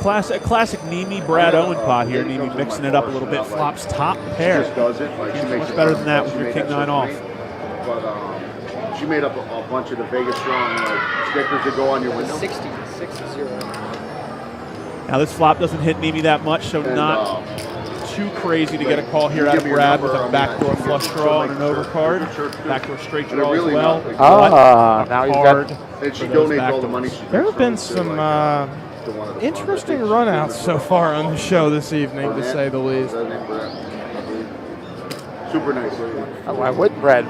classic Neeme Brad Owen pot here. Neeme mixing it up a little bit. Flops top pair. She just does it. Like, she makes much better than that with your king nine off. But she made up a bunch of the Vegas strong stickers that go on your window. 60. Now this flop doesn't hit Neeme that much, so not too crazy to get a call here out of Brad with a backdoor flush draw and an overcard. Backdoor straight draw as well. Now he's got. And she donates all the money. There have been some interesting runouts so far on the show this evening, to say the least. Super nice. Why wouldn't Brad?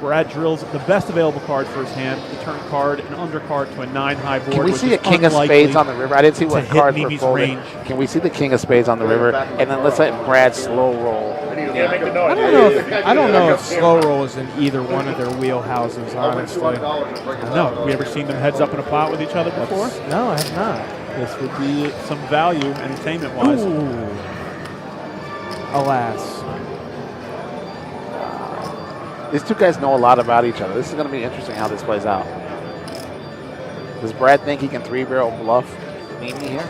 Brad drills the best available card for his hand, the turn card, an undercard to a 9 high board. Can we see a king of spades on the river? I didn't see what cards were folded. Range. Can we see the king of spades on the river? And then let's let Brad slow roll. I don't know if slow roll is in either one of their wheelhouses, honestly. No, have we ever seen them heads up in a pot with each other before? No, I have not. This would be some value, entertainment-wise. Alas. These two guys know a lot about each other. This is going to be interesting how this plays out. Does Brad think he can 3-barrel bluff Neeme here?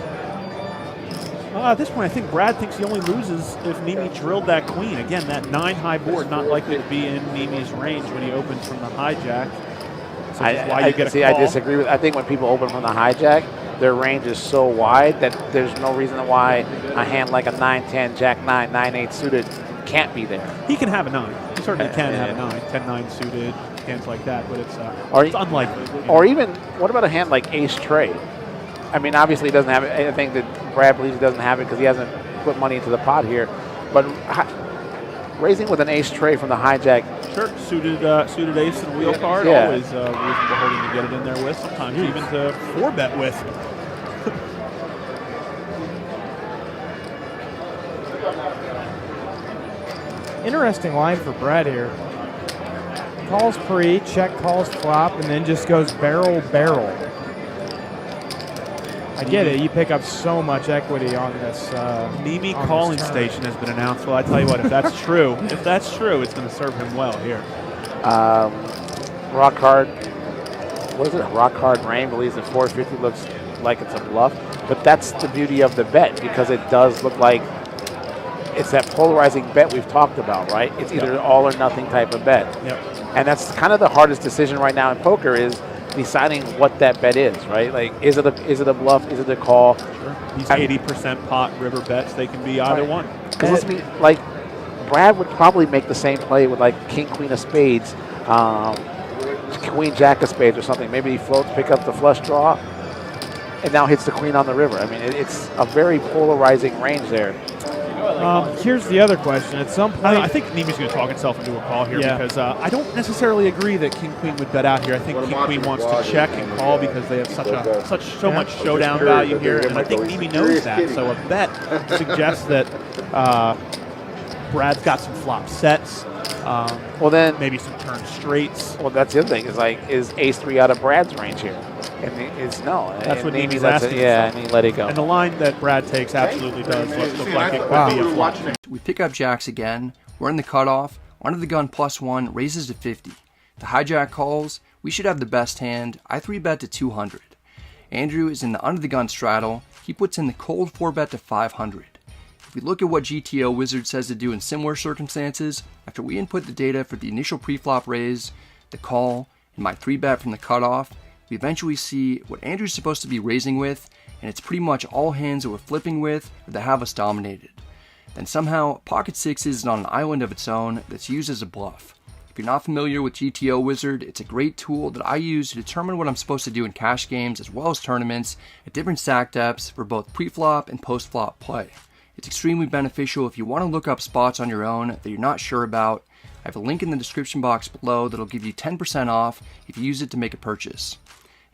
At this point, I think Brad thinks he only loses if Neeme drilled that queen. Again, that 9 high board not likely to be in Neeme's range when he opens from the hijack. So that's why you get a call. I disagree with. I think when people open from the hijack, their range is so wide that there's no reason why a hand like a 9-10, Jack-9, 9-8 suited can't be there. He can have a 9. He certainly can have a 9, 10-9 suited, hands like that, but it's unlikely. Or even, what about a hand like ace trade? I mean, obviously he doesn't have it. I think that Brad believes he doesn't have it because he hasn't put money into the pot here. But raising with an ace trade from the hijack. Sure, suited ace and a wheel card, always reasonable holding to get it in there with, sometimes even to 4-bet with. Interesting line for Brad here. Calls pre, check calls flop, and then just goes barrel. I get it. You pick up so much equity on this. Neeme calling station has been announced. Well, I tell you what, if that's true, it's going to serve him well here. Rock hard. What is it? Rock hard rain believes that 450 looks like it's a bluff, but that's the beauty of the bet because it does look like it's that polarizing bet we've talked about, right? It's either an all or nothing type of bet. Yep. And that's kind of the hardest decision right now in poker is deciding what that bet is, right? Like, is it a bluff? Is it a call? Sure. These 80% pot river bets, they can be either one. Because like Brad would probably make the same play with like king, queen of spades, queen, jack of spades or something. Maybe he floats, pick up the flush draw, and now hits the queen on the river. I mean, it's a very polarizing range there. Here's the other question. At some point, I think Neeme's going to talk himself into a call here because I don't necessarily agree that King Queen would bet out here. I think King Queen wants to check and call because they have so much showdown value here, and I think Neeme knows that. So a bet suggests that Brad's got some flop sets. Well, then maybe some turn straights. Well, that's the other thing is ace 3 out of Brad's range here? And it's no. That's what Neeme's asking. Yeah, and he let it go. And the line that Brad takes absolutely does look like it could be a flop. We pick up jacks again. We're in the cutoff. Under the gun +1 raises to 50. The hijack calls. We should have the best hand. I 3-bet to 200. Andrew is in the under the gun straddle. He puts in the cold 4-bet to 500. If we look at what GTO Wizard says to do in similar circumstances, after we input the data for the initial pre-flop raise, the call, and my 3-bet from the cutoff, we eventually see what Andrew's supposed to be raising with, and it's pretty much all hands that we're flipping with or that have us dominated. Then somehow, Pocket Sixes is on an island of its own that's used as a bluff. If you're not familiar with GTO Wizard, it's a great tool that I use to determine what I'm supposed to do in cash games as well as tournaments at different stack depths for both pre-flop and post-flop play. It's extremely beneficial if you want to look up spots on your own that you're not sure about. I have a link in the description box below that'll give you 10% off if you use it to make a purchase.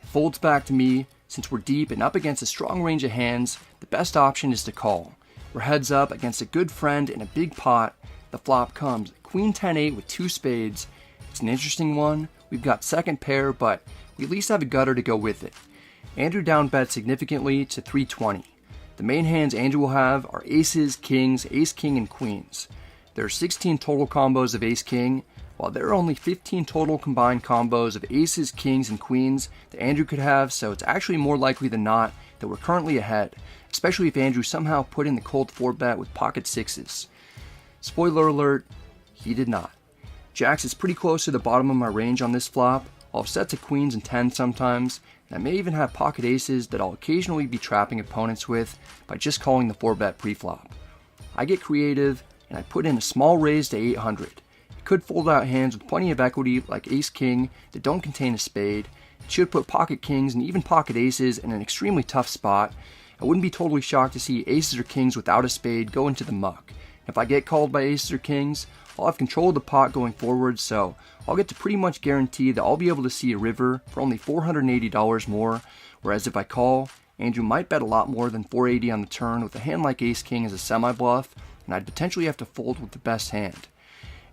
It folds back to me. Since we're deep and up against a strong range of hands, the best option is to call. We're heads up against a good friend in a big pot. The flop comes Queen 10-8 with 2 spades. It's an interesting one. We've got second pair, but we at least have a gutter to go with it. Andrew down bet significantly to 320. The main hands Andrew will have are aces, kings, ace-king, and queens. There are 16 total combos of ace-king. While there are only 15 total combined combos of aces, kings, and queens that Andrew could have, so it's actually more likely than not that we're currently ahead, especially if Andrew somehow put in the cold 4-bet with pocket sixes. Spoiler alert, he did not. Jacks is pretty close to the bottom of my range on this flop. I'll have sets of queens and 10s sometimes, and I may even have pocket aces that I'll occasionally be trapping opponents with by just calling the 4-bet pre-flop. I get creative, and I put in a small raise to 800. It could fold out hands with plenty of equity like ace-king that don't contain a spade. It should put pocket kings and even pocket aces in an extremely tough spot. I wouldn't be totally shocked to see aces or kings without a spade go into the muck. If I get called by aces or kings, I'll have control of the pot going forward, so I'll get to pretty much guarantee that I'll be able to see a river for only $480 more, whereas if I call, Andrew might bet a lot more than $480 on the turn with a hand like ace-king as a semi-bluff, and I'd potentially have to fold with the best hand.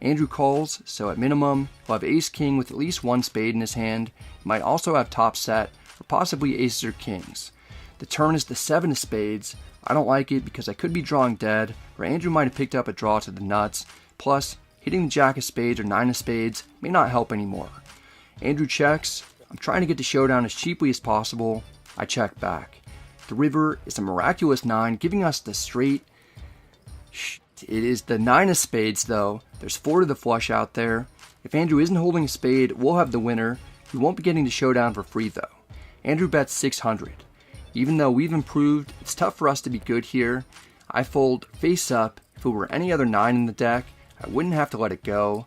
Andrew calls, so at minimum, he'll have ace-king with at least one spade in his hand. He might also have top set, or possibly aces or kings. The turn is the 7 of spades. I don't like it because I could be drawing dead, or Andrew might have picked up a draw to the nuts. Plus, hitting the jack of spades or 9 of spades may not help anymore. Andrew checks. I'm trying to get the showdown as cheaply as possible. I check back. The river is a miraculous 9, giving us the straight. It is the 9 of spades though. There's 4 to the flush out there. If Andrew isn't holding a spade, we'll have the winner. We won't be getting the showdown for free though. Andrew bets 600. Even though we've improved, it's tough for us to be good here. I fold face up. If it were any other 9 in the deck, I wouldn't have to let it go.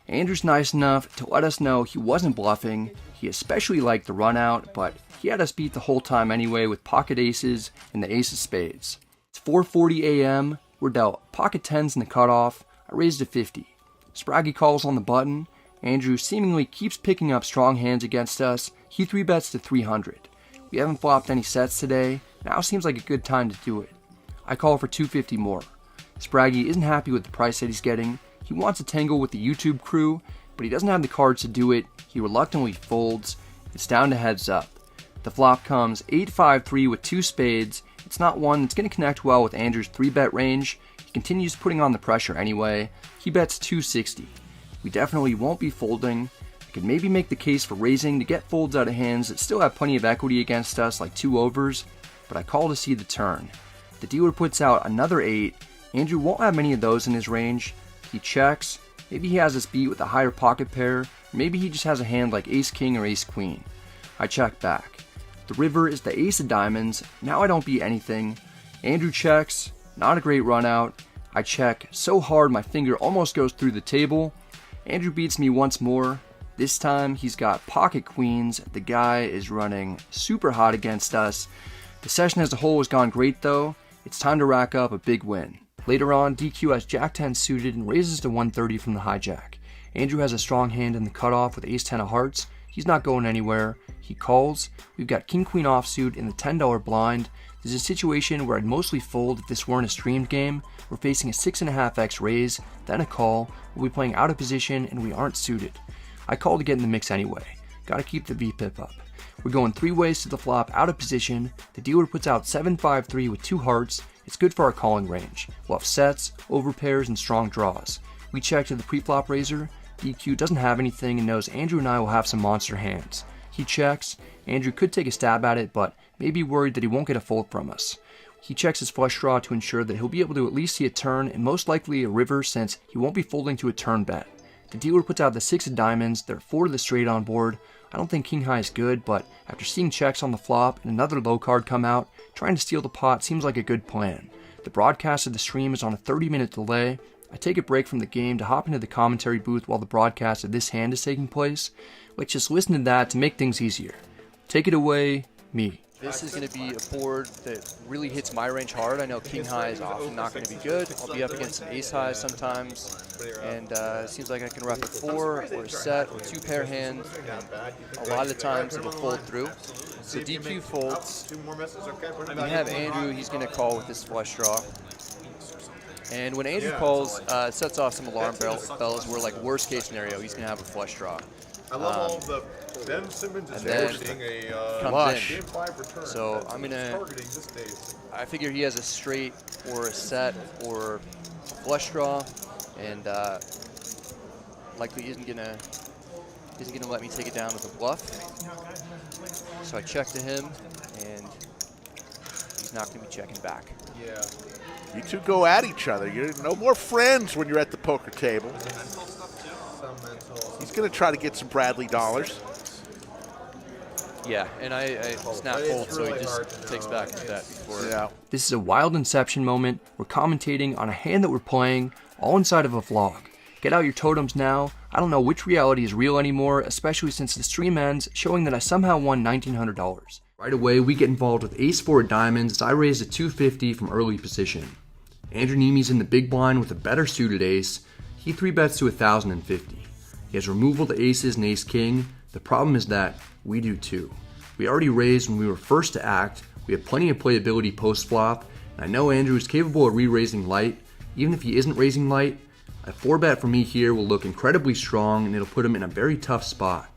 Andrew's nice enough to let us know he wasn't bluffing. He especially liked the run out, but he had us beat the whole time anyway with pocket aces and the ace of spades. It's 4:40 a.m. We're dealt pocket 10s in the cutoff. I raised to 50. Spraggy calls on the button. Andrew seemingly keeps picking up strong hands against us. He 3-bets to 300. We haven't flopped any sets today. Now seems like a good time to do it. I call for 250 more. Spraggy isn't happy with the price that he's getting. He wants to tangle with the YouTube crew, but he doesn't have the cards to do it. He reluctantly folds. It's down to heads up. The flop comes 8-5-3 with 2 spades. It's not one that's going to connect well with Andrew's 3-bet range. He continues putting on the pressure anyway. He bets 260. We definitely won't be folding. I could maybe make the case for raising to get folds out of hands that still have plenty of equity against us, like 2 overs, but I call to see the turn. The dealer puts out another 8. Andrew won't have many of those in his range. He checks. Maybe he has us beat with a higher pocket pair, or maybe he just has a hand like ace-king or ace-queen. I check back. The river is the ace of diamonds. Now I don't beat anything. Andrew checks. Not a great run out. I check so hard my finger almost goes through the table. Andrew beats me once more. This time he's got pocket queens. The guy is running super hot against us. The session as a whole has gone great though. It's time to rack up a big win. Later on, DQ has Jack 10 suited and raises to 130 from the hijack. Andrew has a strong hand in the cutoff with ace 10 of hearts. He's not going anywhere. He calls. We've got king queen offsuit in the $10 blind. This is a situation where I'd mostly fold if this weren't a streamed game. We're facing a 6.5x raise, then a call. We'll be playing out of position and we aren't suited. I call to get in the mix anyway. Gotta keep the VPIP up. We're going 3 ways to the flop out of position. The dealer puts out 7-5-3 with 2 hearts. It's good for our calling range. We'll have sets, overpairs, and strong draws. We check to the pre-flop raiser. DQ doesn't have anything and knows Andrew and I will have some monster hands. He checks. Andrew could take a stab at it, but may be worried that he won't get a fold from us. He checks his flush draw to ensure that he'll be able to at least see a turn and most likely a river since he won't be folding to a turn bet. The dealer puts out the 6 of diamonds. There are 4 to the straight on board. I don't think king high is good, but after seeing checks on the flop and another low card come out, trying to steal the pot seems like a good plan. The broadcast of the stream is on a 30-minute delay. I take a break from the game to hop into the commentary booth while the broadcast of this hand is taking place. Let's just listen to that to make things easier. Take it away, me. This is going to be a board that really hits my range hard. I know king high is often not going to be good. I'll be up against some ace high sometimes, and it seems like I can ref a 4 or a set or 2 pair hand. A lot of the times it'll fold through. So DQ folds. We have Andrew. He's going to call with this flush draw. And when Andrew calls, it sets off some alarm bells where, like, worst case scenario, he's going to have a flush draw. I love all the Ben Simmons is hosting a comes game 5 return. So I'm gonna. I figure he has a straight or a set or a flush draw, and likely isn't gonna let me take it down with a bluff. So I check to him, and he's not gonna be checking back. Yeah. You two go at each other. You're no more friends when you're at the poker table. He's going to try to get some Bradley dollars. Yeah, and I snap fold, so he just takes back his bet before. Yeah. This is a wild inception moment. We're commentating on a hand that we're playing, all inside of a vlog. Get out your totems now. I don't know which reality is real anymore, especially since the stream ends, showing that I somehow won $1,900. Right away, we get involved with ace-4 of diamonds as I raise a 250 from early position. Andrew Neeme's in the big blind with a better suited ace. He 3-bets to 1,050. He has removal to aces and ace-king. The problem is that we do too. We already raised when we were first to act. We have plenty of playability post-flop, and I know Andrew is capable of re-raising light. Even if he isn't raising light, a 4-bet for me here will look incredibly strong, and it'll put him in a very tough spot.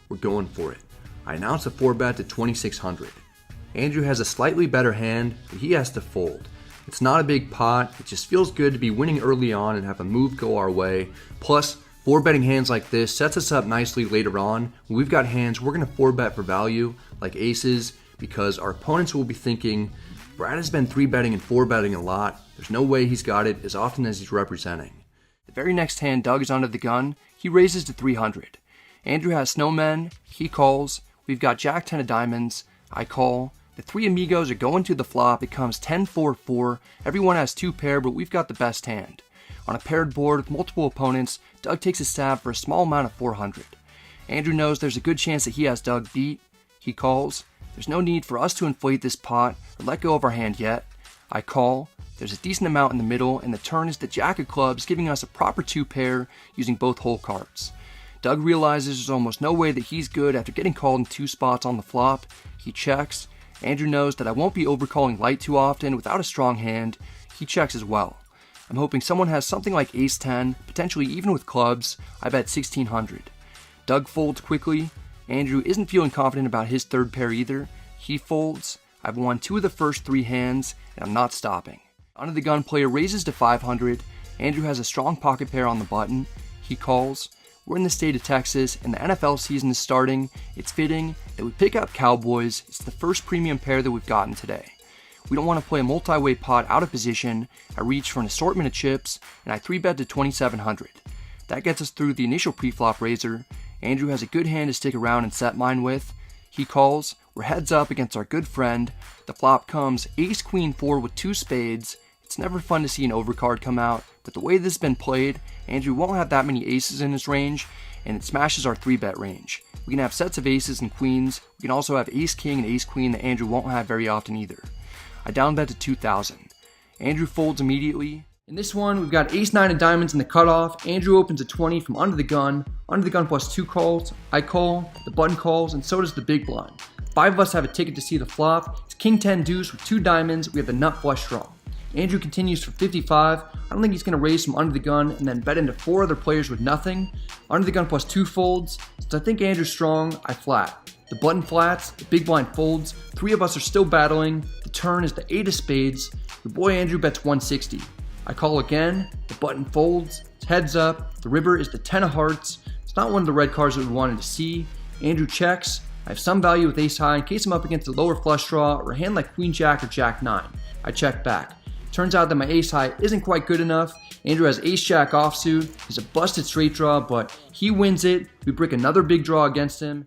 We're going for it. I announce a 4-bet to 2,600. Andrew has a slightly better hand, but he has to fold. It's not a big pot, it just feels good to be winning early on and have a move go our way. Plus, 4-betting hands like this sets us up nicely later on. When we've got hands we're going to 4-bet for value, like aces, because our opponents will be thinking, Brad has been 3-betting and 4-betting a lot. There's no way he's got it as often as he's representing. The very next hand Doug is under the gun. He raises to 300. Andrew has snowmen, he calls. We've got Jack-10 of diamonds, I call. The 3 amigos are going to the flop. It comes 10-4-4. Everyone has 2 pair, but we've got the best hand. On a paired board with multiple opponents, Doug takes a stab for a small amount of 400. Andrew knows there's a good chance that he has Doug beat. He calls. There's no need for us to inflate this pot or let go of our hand yet. I call. There's a decent amount in the middle, and the turn is the Jack of clubs, giving us a proper 2 pair using both whole cards. Doug realizes there's almost no way that he's good after getting called in 2 spots on the flop. He checks. Andrew knows that I won't be overcalling light too often without a strong hand. He checks as well. I'm hoping someone has something like ace-10, potentially even with clubs. I bet 1,600. Doug folds quickly. Andrew isn't feeling confident about his 3rd pair either. He folds. I've won 2 of the first 3 hands, and I'm not stopping. Under the gun player raises to 500. Andrew has a strong pocket pair on the button. He calls. We're in the state of Texas, and the NFL season is starting. It's fitting that we pick up Cowboys. It's the first premium pair that we've gotten today. We don't want to play a multi-way pot out of position. I reach for an assortment of chips, and I 3-bet to 2,700. That gets us through the initial pre-flop raiser. Andrew has a good hand to stick around and set mine with. He calls. We're heads up against our good friend. The flop comes ace-queen-4 with 2 spades. It's never fun to see an overcard come out, but the way this has been played, Andrew won't have that many aces in his range, and it smashes our 3-bet range. We can have sets of aces and queens. We can also have ace-king and ace-queen that Andrew won't have very often either. I down bet to 2,000. Andrew folds immediately. In this one, we've got ace-9 of diamonds in the cutoff. Andrew opens a 20 from under the gun. Under the gun plus 2 calls. I call, the button calls, and so does the big blind. 5 of us have a ticket to see the flop. It's king-10 deuce with 2 diamonds. We have the nut flush draw. Andrew continues for 55. I don't think he's going to raise from under the gun and then bet into 4 other players with nothing. Under the gun plus 2 folds. Since I think Andrew's strong, I flat. The button flats, the big blind folds. 3 of us are still battling. The turn is the 8 of spades. Your boy Andrew bets 160. I call again. The button folds. It's heads up. The river is the 10 of hearts. It's not one of the red cards that we wanted to see. Andrew checks. I have some value with ace high in case I'm up against a lower flush draw or a hand like queen jack or jack 9. I check back. Turns out that my ace high isn't quite good enough. Andrew has ace jack offsuit. He's a busted straight draw, but he wins it. We brick another big draw against him.